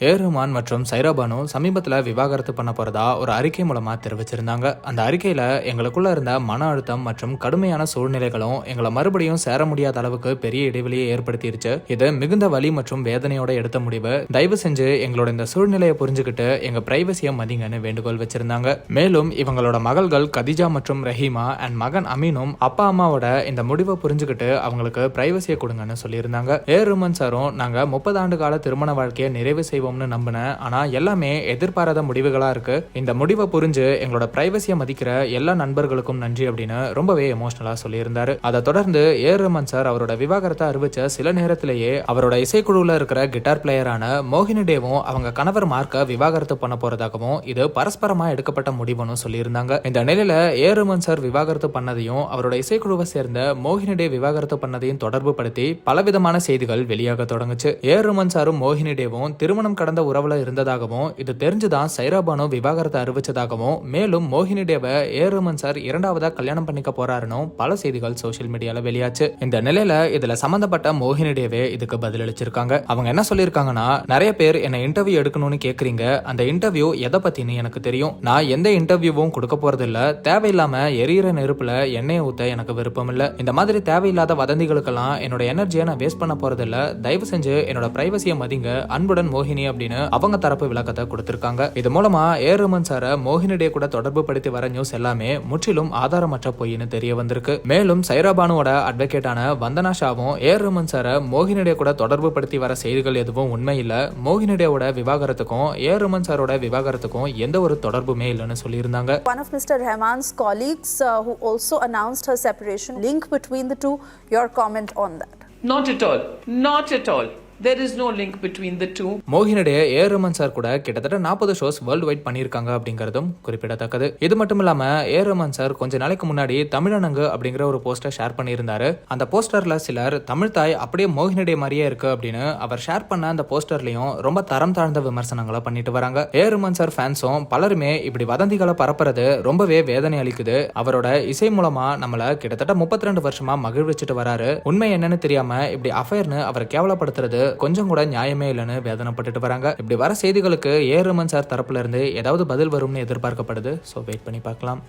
ரஹ்மான் மற்றும் சைரா பானு சமீபத்தில் விவாகரத்து பண்ண போறதா ஒரு அறிக்கை மூலமா தெரிவிச்சிருந்தாங்க. அந்த அறிக்கையில எங்களுக்குள்ள இருந்த மன அழுத்தம் மற்றும் கடுமையான சூழ்நிலைகளும் எங்களை மறுபடியும் சேர முடியாத அளவுக்கு பெரிய இடைவெளியை ஏற்படுத்திருச்சு. இது மிகுந்த வலி மற்றும் வேதனையோட எடுத்த முடிவு. தயவு செஞ்சு எங்களோட இந்த சூழ்நிலையை புரிஞ்சுக்கிட்டு எங்க பிரைவசியை மதிங்கன்னு வேண்டுகோள் வச்சிருந்தாங்க. மேலும் இவங்களோட மகள்கள் கதிஜா மற்றும் ரஹீமா அண்ட் மகன் அமீனும் அப்பா அம்மாவோட இந்த முடிவை புரிஞ்சுக்கிட்டு அவங்களுக்கு பிரைவசியை கொடுங்கன்னு சொல்லியிருந்தாங்க. ரஹ்மான் சாரும் நாங்க 30 ஆண்டு கால திருமண வாழ்க்கையை நிறைவு செய்வோம்னு நம்பினேன். ஆனா எல்லாமே எதிர்பாராத முடிவுகளா இருக்கு. இந்த முடிவை புரிஞ்சு எங்களோட பிரைவசியை மதிக்கிற எல்லா நண்பர்களுக்கும் நன்றி அப்படின்னு ரொம்பவே எமோஷனலா சொல்லியிருந்தாரு. அதை தொடர்ந்து ரஹ்மான் சார் அவரோட விவாகரத்தை அறிவிச்ச சில நேரத்திலேயே அவரோட இசைக்குழுல இருக்கிற கிட்டார் பிளேயரான மோகினி டேவும் அவங்க கணவர் மார்க்க விவாகரத்து பண்ண போறதாகவும் இது பரஸ்பரமா எடுக்கப்பட்ட முடிவுன்னு சொல்லியிருந்தாங்க. இந்த நிலையில ரஹ்மான் சார் விவாகரத்து பண்ணதையும் அவரோட இசைக்குழுவை சேர்ந்த மோகினி டே விவாகரத்து பண்ணதையும் தொடர்பு படுத்தி பலவிதமான செய்திகள் வெளியாக தொடங்குச்சு. ரஹ்மான் சாரும் மோகினி டேவும் திருமணம் கடந்த உறவுல இருந்ததாகவும் இது தெரிஞ்சுதான் சைரா பானு விவாகரத்தை அறிவிச்சதாகவும் மேலும் மோகினி டேவை ரஹ்மான் சார் இரண்டாவதா கல்யாணம் பண்ணிக்க போறாருன்னு பல செய்திகள் சோசியல் மீடியால வெளியாச்சு. இந்த நிலையில இதுல சம்பந்தப்பட்ட மோகினி டேவே இதுக்கு பதிலளிச்சிருக்காங்க. அவங்க என்ன சொல்லியிருக்காங்கன்னா, நிறைய பேர் என்ன இன்டர்வியூ எடுக்கணும்னு கேக்குறீங்க. அந்த இன்டர்வியூ எதை பத்தின்னு எனக்கு தெரியும். நான் எந்த இன்டர்வியூவும் கொடுக்க போறது இல்ல. தேவையில்லாம எரியிற நெருப்புல எண்ணெயை ஊத்த எனக்கு விருப்பம் இல்ல. இந்த மாதிரி தேவையில்லாத வதந்திகளுக்கெல்லாம் என்னோட எனர்ஜியை நான் வேஸ்ட் பண்ண போறது இல்ல. தயவு செஞ்சு என்னோட பிரைவசியை மதிங்க. அன்புடன் மோகினி அப்படின்னு அவங்க தரப்பு விளக்கத்தை கொடுத்திருக்காங்க. இது மூலமா ரஹ்மான் சார மோகினி டே கூட தொடர்பு படுத்தி வர நியூஸ் எல்லாமே முற்றிலும் ஆதாரமற்ற பொய்னு தெரிய வந்திருக்கு. மேலும் சைரா பானுவோட அட்வொகேட்டான வந்தனா ஷாவும் ரஹ்மான் சார மோகினி டே கூட தொடர்பு படுத்தி வர செய்திகள் எதுவும் உண்மை இல்ல. மோகினி டேவோட விவாகரத்துக்கும் ரஹ்மான் சாரோட விவாகரத்துக்கும் எந்த ஒரு தொடர்புமே இல்லைன்னு சொல்லியிருந்தாங்க. One of Mr. Rahman's colleagues who also announced her separation. Link between the two. Your comment on that? Not at all. Not at all. There is no link between the two. மோகினி டே Rahman sir கூட கிட்டத்தட்ட 40 shows world wide பண்ணியிருக்காங்க அப்படிங்கிறதும் குறிப்பிடத்தக்கது. இது மட்டும் இல்லாம Rahman sir கொஞ்ச நாளைக்கு முன்னாடி தமிழனங்கு அப்படிங்கிற ஒரு போஸ்டர் ஷேர் பண்ணியிருந்தாரு. அந்த போஸ்டர்ல சிலர் தமிழ் தாய் அப்படியே மோகினி டே மாதிரியே இருக்கு அப்படின்னு அவர் ஷேர் பண்ண அந்த போஸ்டர்லயும் ரொம்ப தரம் தாழ்ந்த விமர்சனங்களை பண்ணிட்டு வராங்க. ரஹ்மான் சார் ஃபேன்ஸும் பலருமே இப்படி வதந்திகளை பரப்புறது ரொம்பவே வேதனை அளிக்குது. அவரோட இசை மூலமா நம்மள கிட்டத்தட்ட 32 வருஷமா மகிழ்விச்சுட்டு வராரு. உண்மை என்னன்னு தெரியாம இப்படி அஃபேர்னு அவரை கேவலப்படுத்துறது கொஞ்சம் கூட நியாயமே இல்லைன்னு வேதனைப்பட்டுட்டு வராங்க. இப்படி வர செய்திகளுக்கு ரஹ்மான் சார் தரப்புல இருந்து ஏதாவது பதில் வரும்னு எதிர்பார்க்கப்படுது. சோ வெயிட் பண்ணி பார்க்கலாம்.